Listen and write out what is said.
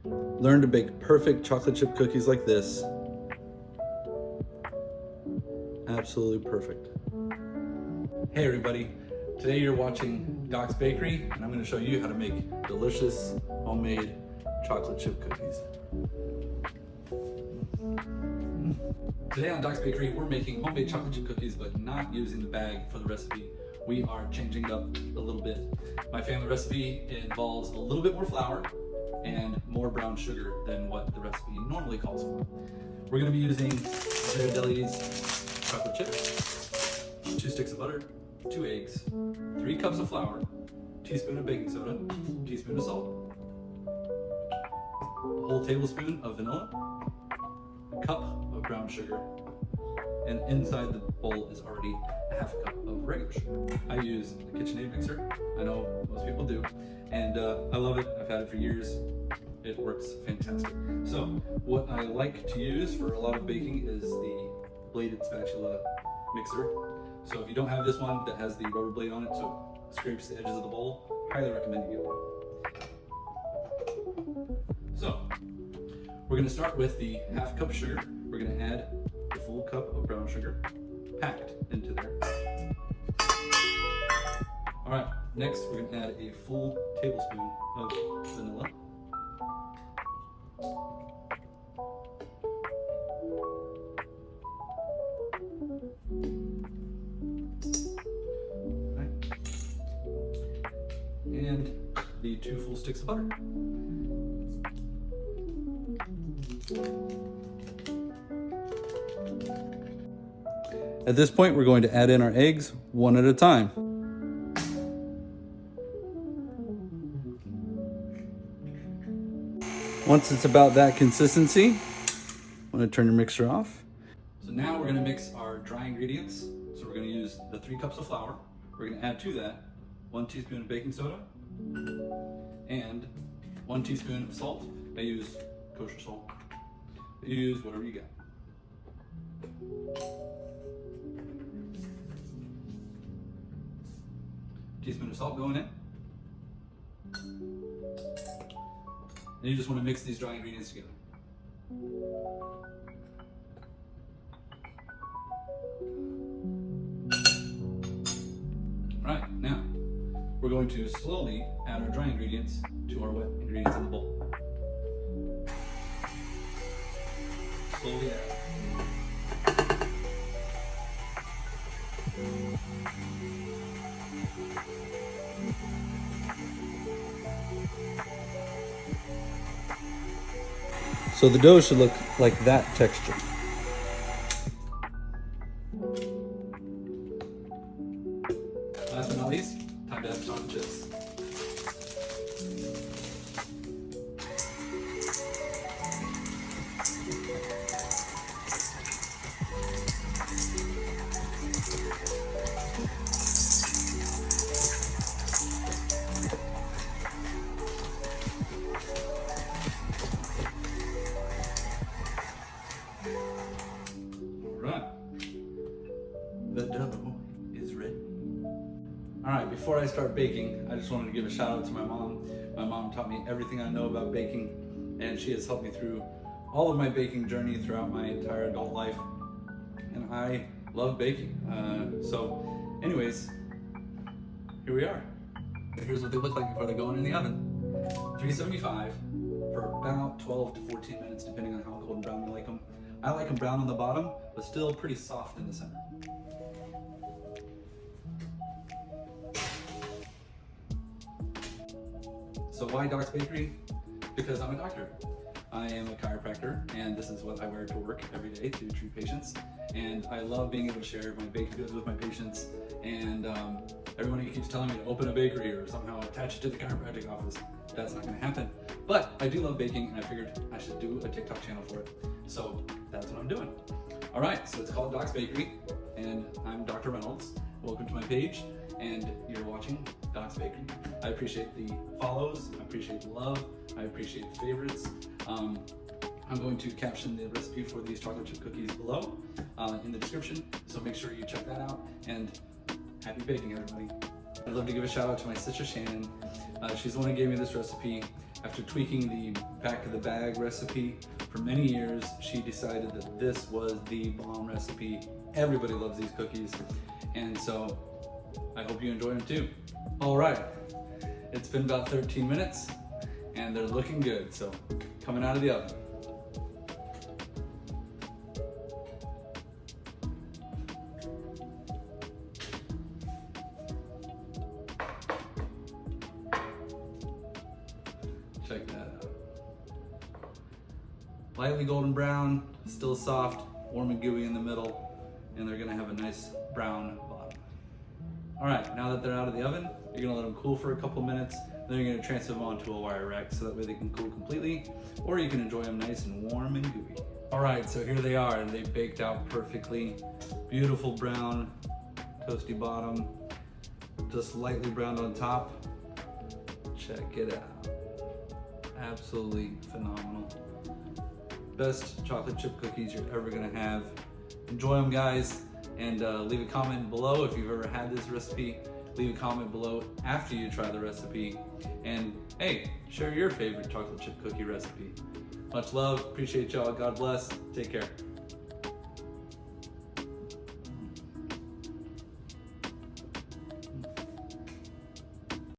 Learn to bake perfect chocolate chip cookies like this. Absolutely perfect. Hey everybody, today you're watching Doc's Bakery and I'm going to show you how to make delicious homemade chocolate chip cookies. Today on Doc's Bakery we're making homemade chocolate chip cookies but not using the bag for the recipe. We are changing it up a little bit. My family recipe involves a little bit more flour and more brown sugar than what the recipe normally calls for. We're going to be using Deli's chocolate chips, 2 sticks of butter, 2 eggs, 3 cups of flour, teaspoon of baking soda, teaspoon of salt, a whole tablespoon of vanilla, a cup of brown sugar, and inside the bowl is already a half a cup of regular sugar. I use a KitchenAid mixer. I know most people do, and I love it. I've had it for years. It works fantastic. So what I like to use for a lot of baking is the bladed spatula mixer. So if you don't have this one that has the rubber blade on it so it scrapes the edges of the bowl, highly recommend you get one. So we're going to start with the half cup sugar. We're going to add a full cup of brown sugar packed into there. All right, next we're going to add a full tablespoon of vanilla. And the 2 full sticks of butter. At this point, we're going to add in our eggs one at a time. Once it's about that consistency, I'm going to turn your mixer off. So now we're going to mix our dry ingredients. So we're going to use the 3 cups of flour. We're going to add to that 1 teaspoon of baking soda and 1 teaspoon of salt. I use kosher salt. You use whatever you got. Teaspoon of salt going in. And you just want to mix these dry ingredients together. All right, now we're going to slowly add our dry ingredients to our wet ingredients in the bowl. Slowly add. So the dough should look like that texture. Last but not least, time to add chocolate chips. The dough is ready. All right, before I start baking, I just wanted to give a shout out to my mom. My mom taught me everything I know about baking, and she has helped me through all of my baking journey throughout my entire adult life. And I love baking. So anyways, here we are. Here's what they look like before they go in the oven. 375 for about 12 to 14 minutes, depending on how golden brown you like them. I like them brown on the bottom, but still pretty soft in the center. So why Doc's Bakery? Because I'm a doctor. I am a chiropractor, and this is what I wear to work every day to treat patients. And I love being able to share my baked goods with my patients. And everyone keeps telling me to open a bakery or somehow attach it to the chiropractic office. That's not going to happen. But I do love baking, and I figured I should do a TikTok channel for it. So that's what I'm doing. All right, so it's called Doc's Bakery, and I'm Dr. Reynolds. Welcome to my page, and you're watching Doc's Bakery. I appreciate the follows, I appreciate the love, I appreciate the favorites. I'm going to caption the recipe for these chocolate chip cookies below in the description, so make sure you check that out, and happy baking, everybody. I'd love to give a shout out to my sister Shannon. She's the one who gave me this recipe. After tweaking the back of the bag recipe for many years, she decided that this was the bomb recipe. Everybody loves these cookies, and so I hope you enjoy them too. All right, it's been about 13 minutes and they're looking good, so coming out of the oven. Check that out. Lightly golden brown, still soft, warm and gooey in the middle, and they're gonna have a nice brown bottom. All right, now that they're out of the oven, you're gonna let them cool for a couple minutes, then you're gonna transfer them onto a wire rack so that way they can cool completely, or you can enjoy them nice and warm and gooey. All right, so here they are, and they baked out perfectly. Beautiful brown, toasty bottom, just lightly browned on top. Check it out. Absolutely phenomenal. Best chocolate chip cookies you're ever gonna have. Enjoy them, guys, and leave a comment below if you've ever had this recipe. Leave a comment below after you try the recipe, and hey, share your favorite chocolate chip cookie recipe. Much love, appreciate y'all, God bless, take care.